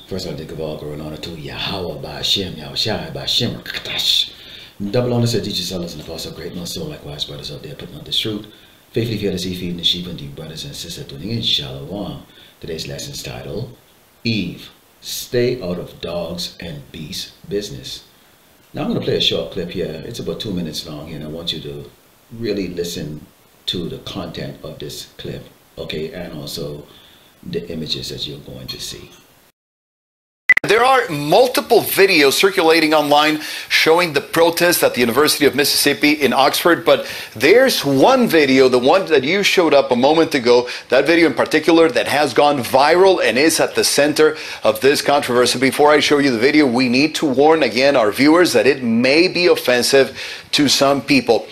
First, I'll take a all going on to Yahweh Ba'Shem, Yahushai Ba'Shem, Katash. Double honor said, teachers, sellers, and apostle, great no soul, likewise, brothers out there putting on this truth. Faithfully fear to see, feeding the sheep, and you brothers and sisters tuning in. Shalom. Today's lesson's title, Eve, stay out of dogs and beasts business. Now I'm going to play a short clip here. It's about 2 minutes long, and I want you to really listen to the content of this clip, okay, and also the images that you're going to see. There are multiple videos circulating online showing the protests at the University of Mississippi in Oxford, but there's one video, the one that you showed up a moment ago, that video in particular that has gone viral and is at the center of this controversy. Before I show you the video, we need to warn again our viewers that it may be offensive to some people.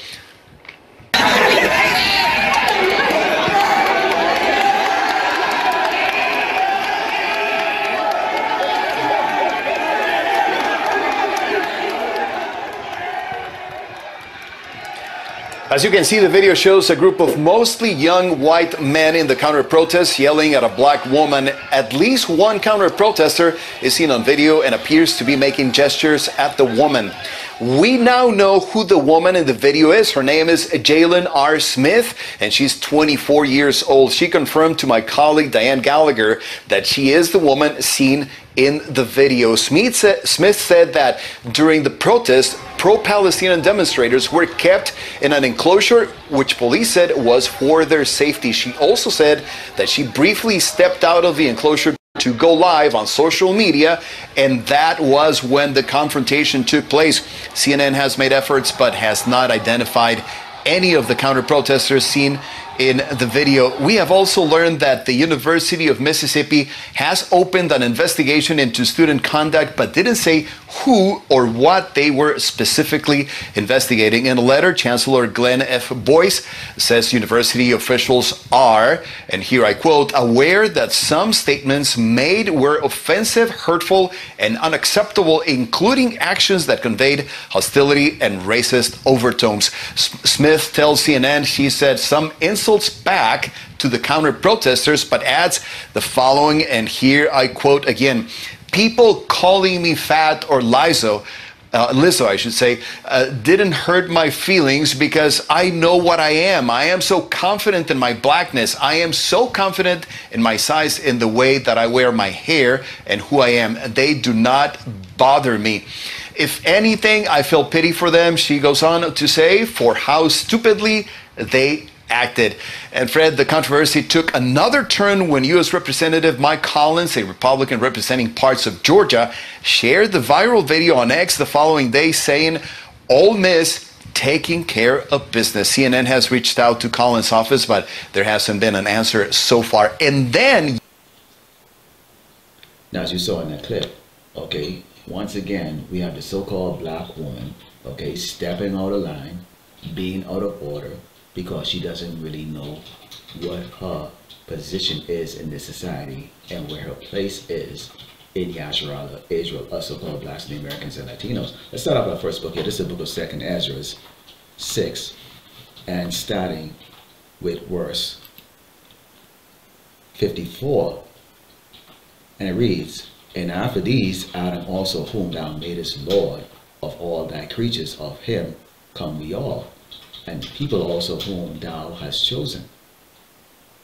As you can see, the video shows a group of mostly young white men in the counter-protest yelling at a black woman. At least one counter-protester is seen on video and appears to be making gestures at the woman. We now know who the woman in the video is. Her name is Jalen R. Smith, and she's 24 years old. She confirmed to my colleague Diane Gallagher that she is the woman seen in the video. Smith said that during the protest, pro-Palestinian demonstrators were kept in an enclosure which police said was for their safety. She also said that she briefly stepped out of the enclosure to go live on social media, and that was when the confrontation took place. CNN has made efforts but has not identified any of the counter-protesters seen in the video. We have also learned that the University of Mississippi has opened an investigation into student conduct, but didn't say who or what they were specifically investigating. In a letter, Chancellor Glenn F. Boyce says university officials are, and here I quote, aware that some statements made were offensive, hurtful, and unacceptable, including actions that conveyed hostility and racist overtones. Smith tells CNN she said some insults back to the counter-protesters, but adds the following, and here I quote again, people calling me fat or Lizzo, I should say, didn't hurt my feelings because I know what I am. I am so confident in my blackness. I am so confident in my size, in the way that I wear my hair and who I am. They do not bother me. If anything, I feel pity for them, she goes on to say, for how stupidly they acted. And Fred, the controversy took another turn when U.S. Representative Mike Collins, a Republican representing parts of Georgia, shared the viral video on X the following day saying, Ole Miss taking care of business. CNN has reached out to Collins' office, but there hasn't been an answer so far. And then... Now, as you saw in that clip, okay, once again, we have the so-called black woman, okay, stepping out of line, being out of order, because she doesn't really know what her position is in this society and where her place is in Yasharala, Israel, us so-called blacks and Americans and Latinos. Let's start off with our first book here. This is the book of 2nd Ezra 6, and starting with verse 54. And it reads, and after these, Adam also, whom thou madest Lord of all thy creatures, of him come we all, and people also whom thou hast chosen.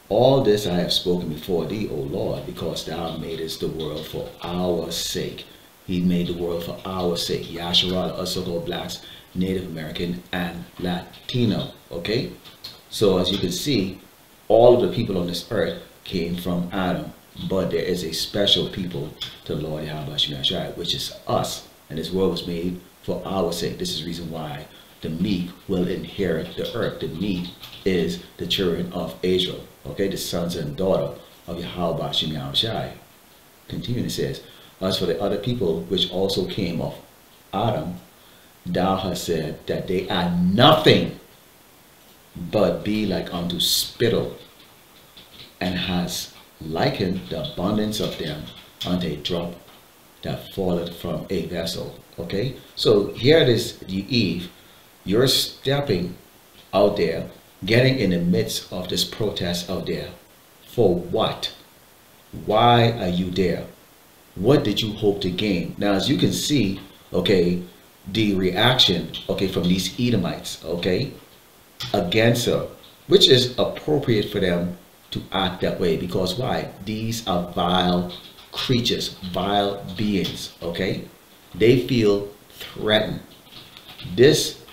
All this I have spoken before thee, O Lord, because thou madest the world for our sake. He made the world for our sake. Yasharala, us so-called blacks, Native American, and Latino. Okay? So as you can see, all of the people on this earth came from Adam, but there is a special people to the Lord Yahweh Shai, which is us. And this world was made for our sake. This is the reason why the meek will inherit the earth. The meek is the children of Israel, okay, the sons and daughter of Yahweh Shai. Continuing, it says, as for the other people which also came of Adam, thou hast said that they are nothing but be like unto spittle, and has likened the abundance of them unto a drop that falleth from a vessel. Okay, so here it is, you Eve, you're stepping out there, getting in the midst of this protest out there. For what? Why are you there? what did you hope to gain? Now, as you can see, okay, the reaction, okay, from these Edomites, okay, against her, which is appropriate for them to act that way, because why? These are vile creatures, vile beings, okay? They feel threatened. This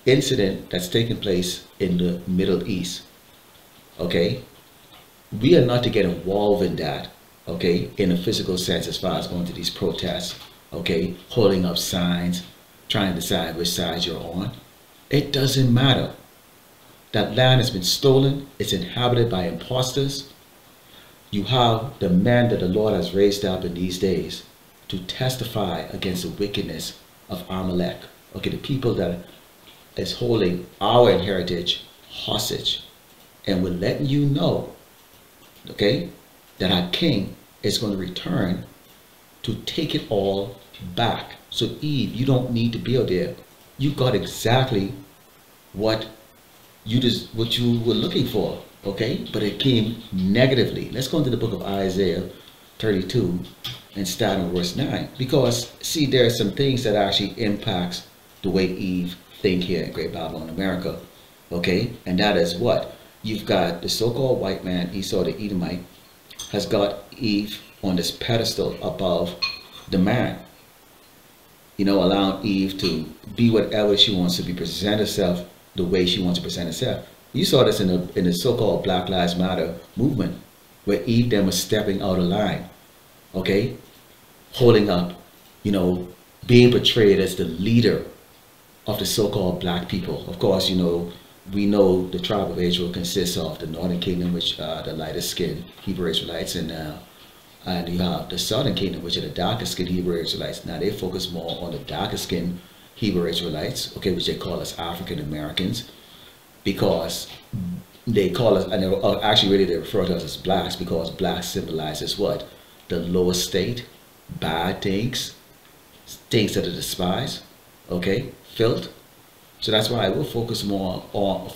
incident that's taking place in the Middle East, okay, we are not to get involved in that, okay, in a physical sense, as far as going to these protests, okay, holding up signs, trying to decide which side you're on. It doesn't matter. That land has been stolen. It's inhabited by impostors. You have the men that the Lord has raised up in these days to testify against the wickedness of Amalek. Okay, the people that is holding our heritage hostage. And we're letting you know, okay, that our king is going to return to take it all back. So Eve, you don't need to build there. You got exactly what you were looking for, okay? But it came negatively. Let's go into the book of Isaiah 32 and start in verse 9. Because, see, there are some things that actually impacts the way Eve think here in Great Babylon, America, okay? And that is what? You've got the so-called white man, Esau the Edomite, has got Eve on this pedestal above the man. You know, allowing Eve to be whatever she wants to be, present herself the way she wants to present herself. You saw this in the so-called Black Lives Matter movement, where Eve then was stepping out of line, okay, holding up, you know, being portrayed as the leader of the so-called black people. Of course, you know, we know the tribe of Israel consists of the northern kingdom, which are the lighter skinned Hebrew Israelites, and you have the southern kingdom, which are the darker skinned Hebrew Israelites. Now they focus more on the darker skinned Hebrew Israelites, okay, which they call us African Americans, because they call us, and actually really they refer to us as blacks, because black symbolizes what? The lower state, bad things, things that are despised, okay, filth. So that's why we'll focus more on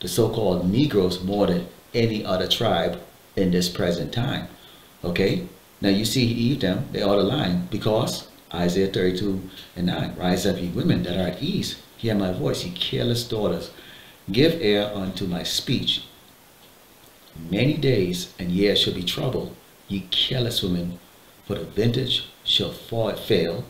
the so-called Negroes more than any other tribe in this present time, okay? Now you see Eve them, they are the line, because Isaiah 32 and 9, rise up, ye women that are at ease, hear my voice, ye careless daughters, give ear unto my speech. Many days and years shall be troubled, ye careless women, for the vintage shall fail,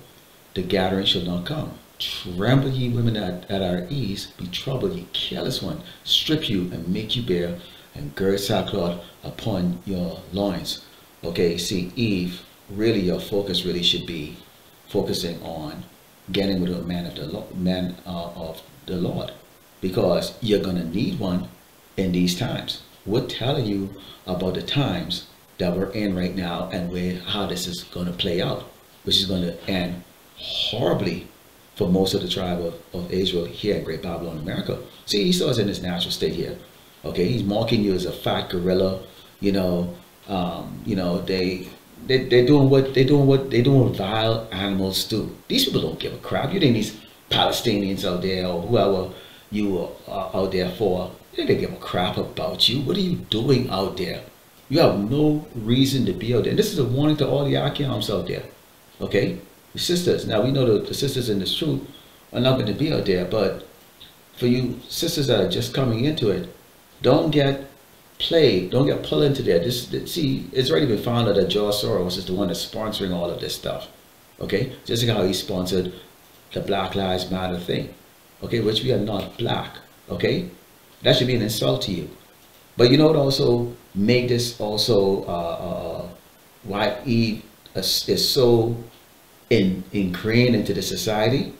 the gathering shall not come. Tremble, ye women that are at ease, be troubled, ye careless one, strip you and make you bare, and gird sackcloth upon your loins. Okay, see, Eve, really your focus really should be focusing on getting with a man of the Lord, because you're gonna need one in these times. We're telling you about the times that we're in right now and how this is gonna play out, which is gonna end horribly for most of the tribe of Israel here in Great Babylon, America. See, Esau's in his natural state here. Okay, he's mocking you as a fat gorilla. You know, they're doing what vile animals do. These people don't give a crap. You think these Palestinians out there or whoever you are out there for, they don't give a crap about you. What are you doing out there? You have no reason to be out there. And this is a warning to all the Akiams out there. Okay, the sisters. Now we know the sisters in this truth are not going to be out there, but for you sisters that are just coming into it, don't get played, don't get pulled into that. See, it's already been found out that George Soros is the one that's sponsoring all of this stuff. Okay, just like how he sponsored the Black Lives Matter thing. Okay, which we are not black. Okay, that should be an insult to you. But you know what also make this also why Eve is so ingrained into the society?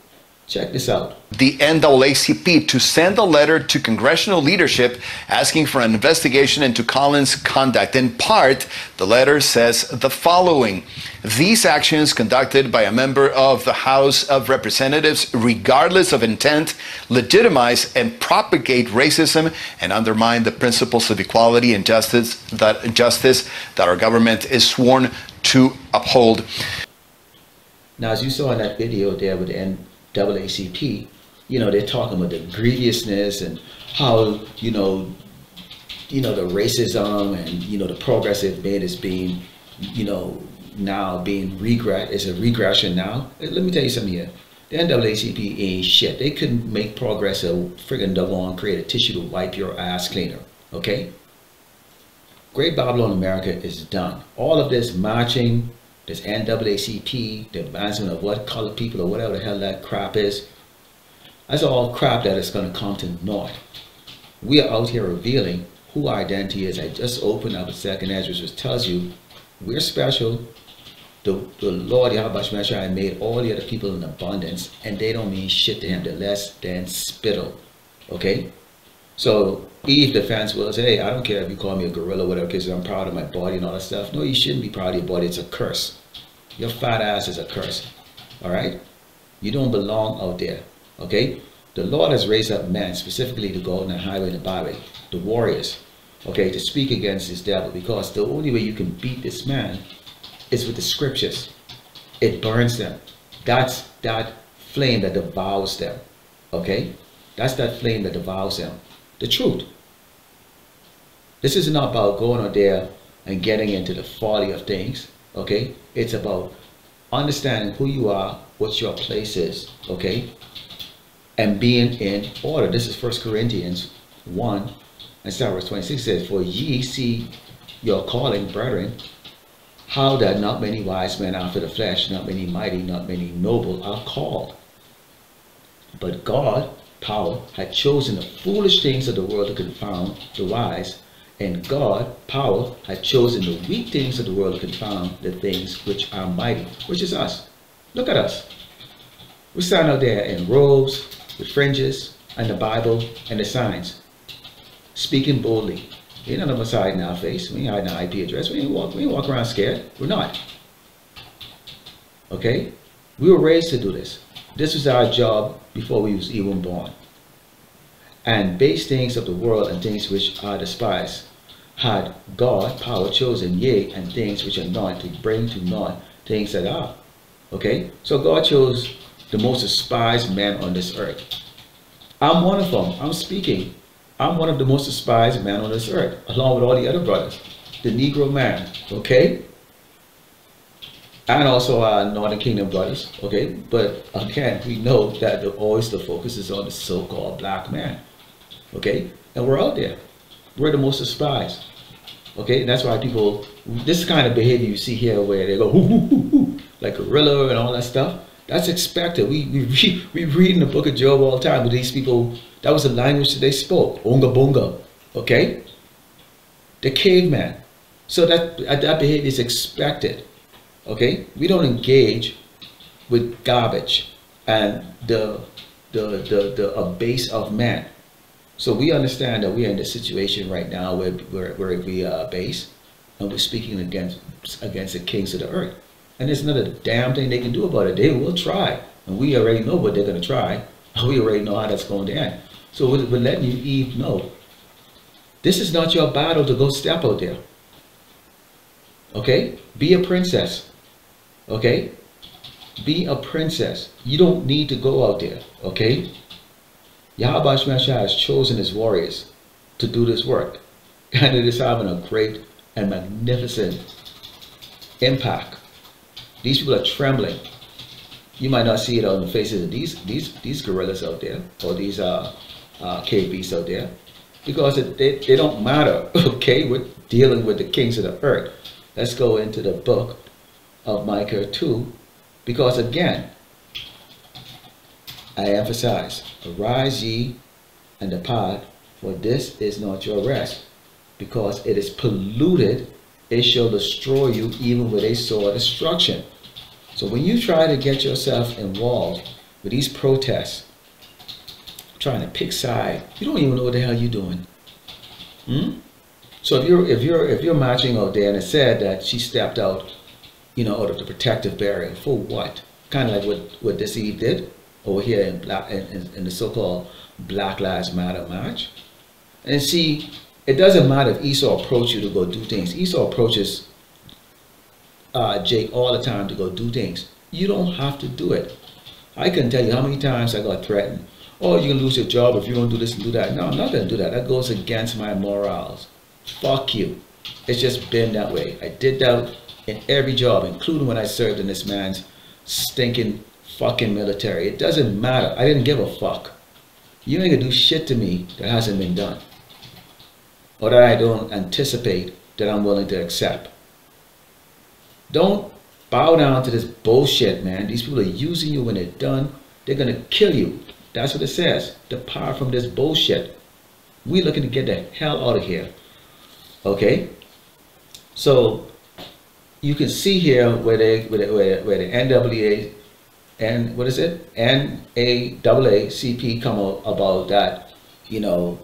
Check this out. The NAACP to send a letter to congressional leadership asking for an investigation into Collins' conduct. In part, the letter says the following: these actions conducted by a member of the House of Representatives, regardless of intent, legitimize and propagate racism and undermine the principles of equality and justice that our government is sworn to uphold. Now, as you saw in that video there with the NAACP, you know, they're talking about the grievousness and how, you know, the racism and, you know, the progress they've made is being you know, now being it's a regression now. Let me tell you something here. The NAACP ain't shit. They couldn't make progress or friggin' doggone create a tissue to wipe your ass cleaner. Okay? Great Babylon America is done. All of this marching, this NAACP, the advancement of what colored people or whatever the hell that crap is, that's all crap that is going to come to naught. We are out here revealing who our identity is. I just opened up a second Ezra, which tells you we're special. The Lord Yahweh Shemeshai made all the other people in abundance, and they don't mean shit to him. They're less than spittle. Okay? So Eve defense will say, hey, I don't care if you call me a gorilla or whatever, because I'm proud of my body and all that stuff. No, you shouldn't be proud of your body. It's a curse. Your fat ass is a curse. All right? You don't belong out there. Okay? The Lord has raised up men specifically to go on the highway and the byway, the warriors, okay, to speak against this devil, because the only way you can beat this man is with the scriptures. It burns them. That's that flame that devours them. Okay? That's that flame that devours them. The truth. This is not about going out there and getting into the folly of things. Okay? It's about understanding who you are, what your place is. Okay? And being in order. This is 1 Corinthians 1 and start verse 26 says, for ye see your calling, brethren, how that not many wise men after the flesh, not many mighty, not many noble are called. But God, power, had chosen the foolish things of the world to confound the wise, and God, power, had chosen the weak things of the world to confound the things which are mighty, which is us. Look at us. We stand out there in robes, with fringes, and the Bible, and the signs, speaking boldly. Ain't none of us hiding our face. We ain't hiding our IP address. We ain't walk around scared. We're not. Okay? We were raised to do this. This was our job before we was even born. And base things of the world and things which are despised had God, power, chosen, yea, and things which are not, to bring to naught things that are. Okay? So God chose the most despised men on this earth. I'm one of them. I'm speaking. I'm one of the most despised men on this earth, along with all the other brothers. The Negro man, okay? And also our Northern Kingdom brothers, okay? But again, we know that always the focus is on the so-called black man, okay? And we're out there. We're the most despised, okay? And that's why people, this kind of behavior you see here where they go, hoo, hoo, hoo, hoo, like gorilla and all that stuff, that's expected. We read in the book of Job all the time with these people. That was the language that they spoke. Onga bonga. Okay? The caveman. So that behavior is expected. Okay? We don't engage with garbage and the base of man. So we understand that we are in the situation right now where we are base and we're speaking against the kings of the earth. And there's not a damn thing they can do about it. They will try. And we already know what they're going to try. We already know how that's going to end. So we're letting you, Eve, know. This is not your battle to go step out there. Okay? Be a princess. Okay? Be a princess. You don't need to go out there. Okay? Yahweh Shemeshai has chosen his warriors to do this work. And it is having a great and magnificent impact. These people are trembling. You might not see it on the faces of these gorillas out there, or these cave beasts out there, because they don't matter. Okay, we're dealing with the kings of the earth. Let's go into the book of Micah 2, because again, I emphasize, arise ye and depart, for this is not your rest, because it is polluted. It shall destroy you even with a sword destruction. So when you try to get yourself involved with these protests, trying to pick side, you don't even know what the hell you're doing. So if you're marching out there and it said that she stepped out, you know, out of the protective barrier, for what? Kind of like what this Eve did over here in the so-called Black Lives Matter march. And see, it doesn't matter if Esau approached you to go do things. Esau approaches Jake all the time to go do things. You don't have to do it. I can tell you how many times I got threatened. Oh, you're going to lose your job if you don't do this and do that. No, I'm not going to do that. That goes against my morals. Fuck you. It's just been that way. I did that in every job, including when I served in this man's stinking fucking military. It doesn't matter. I didn't give a fuck. You ain't gonna do shit to me that hasn't been done, or that I don't anticipate that I'm willing to accept. Don't bow down to this bullshit, man. These people are using you. When they're done, they're gonna kill you. That's what it says. Depart from this bullshit. We're looking to get the hell out of here. Okay? So you can see here where the NAACP and what is it? NAACP come out about that, you know,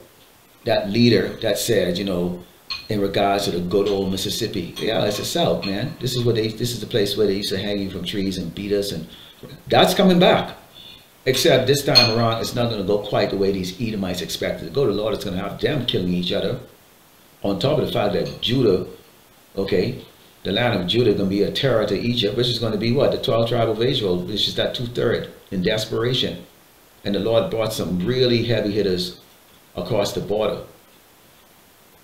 that leader that said, you know, in regards to the good old Mississippi. Yeah, it's the South, man. This is the place where they used to hang you from trees and beat us, and that's coming back. Except this time around, it's not going to go quite the way these Edomites expected to go. The Lord is going to have them killing each other. On top of the fact that Judah, okay, the land of Judah is going to be a terror to Egypt, which is going to be what? The 12th tribe of Israel, which is that 2/3 in desperation. And the Lord brought some really heavy hitters across the border.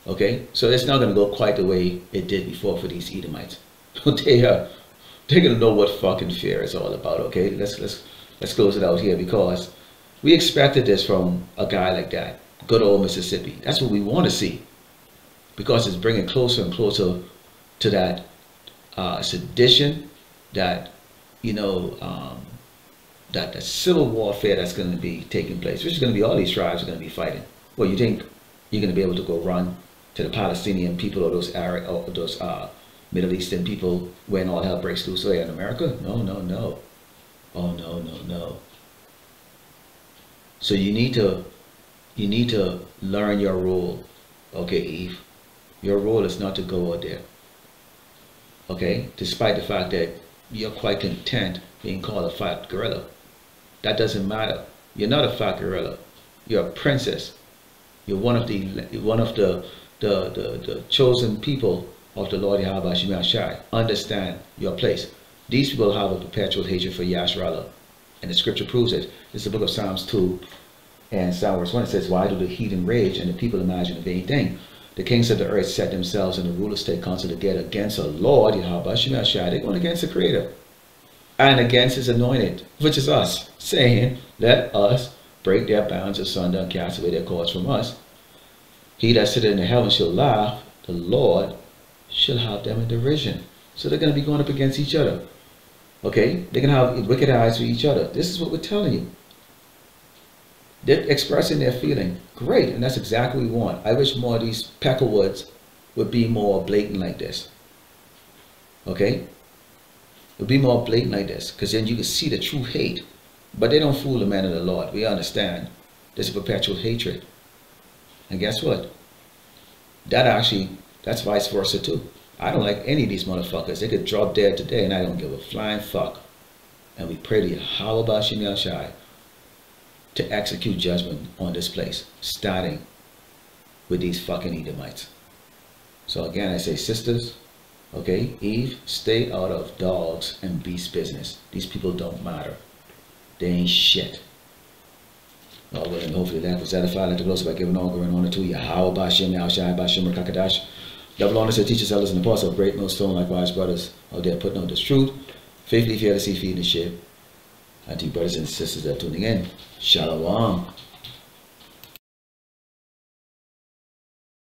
Okay, so it's not going to go quite the way it did before for these Edomites. They're going to know what fucking fear is all about. Okay, let's close it out here, because we expected this from a guy like that, good old Mississippi. That's what we want to see, because it's bringing closer and closer to that sedition, that, you know, that the civil warfare that's going to be taking place, which is going to be all these tribes are going to be fighting. Well, you think you're going to be able to go run to the Palestinian people or those Arab or those Middle Eastern people when all hell breaks loose in America? No, no, no. Oh no, no, no. So you need to learn your role. Okay, Eve. Your role is not to go out there. Okay? Despite the fact that you're quite content being called a fat gorilla. That doesn't matter. You're not a fat gorilla. You're a princess. You're one of the chosen people of the Lord Yahweh Shemel Shai. Understand your place. These people have a perpetual hatred for Yasharallah, and the scripture proves it. It's the book of Psalms 2 and Psalm verse 1. It says, why do the heathen rage and the people imagine a vain thing? The kings of the earth set themselves and the rulers take counsel together against the Lord Yahweh Shemel Shai. They're going against the Creator and against his anointed, which is us, saying, let us break their bounds asunder and cast away their cords from us. He that sitteth in the heavens shall laugh, the Lord shall have them in derision. So they're going to be going up against each other. Okay? They're going to have wicked eyes for each other. This is what we're telling you. They're expressing their feeling. Great, and that's exactly what we want. I wish more of these Peckerwoods would be more blatant like this. Okay? Would be more blatant like this, because then you can see the true hate. But they don't fool the man of the Lord. We understand there's a perpetual hatred. And guess what? That's vice versa too. I don't like any of these motherfuckers. They could drop dead today and I don't give a flying fuck. And we pray to Yahweh Bashim Shai to execute judgment on this place, starting with these fucking Edomites. So again, I say, sisters, okay, Eve, stay out of dogs and beasts business. These people don't matter. They ain't shit. Oh, well, and hopefully that was edified. Let the close by giving all glory and honor to Yahweh Bashim Shai Bashim Rakakadash. Double honor to teachers, elders, and apostles of great millstone, likewise brothers out there putting out this truth, faithfully, fearlessly feeding the ship. And to you brothers and sisters that are tuning in, Shalom.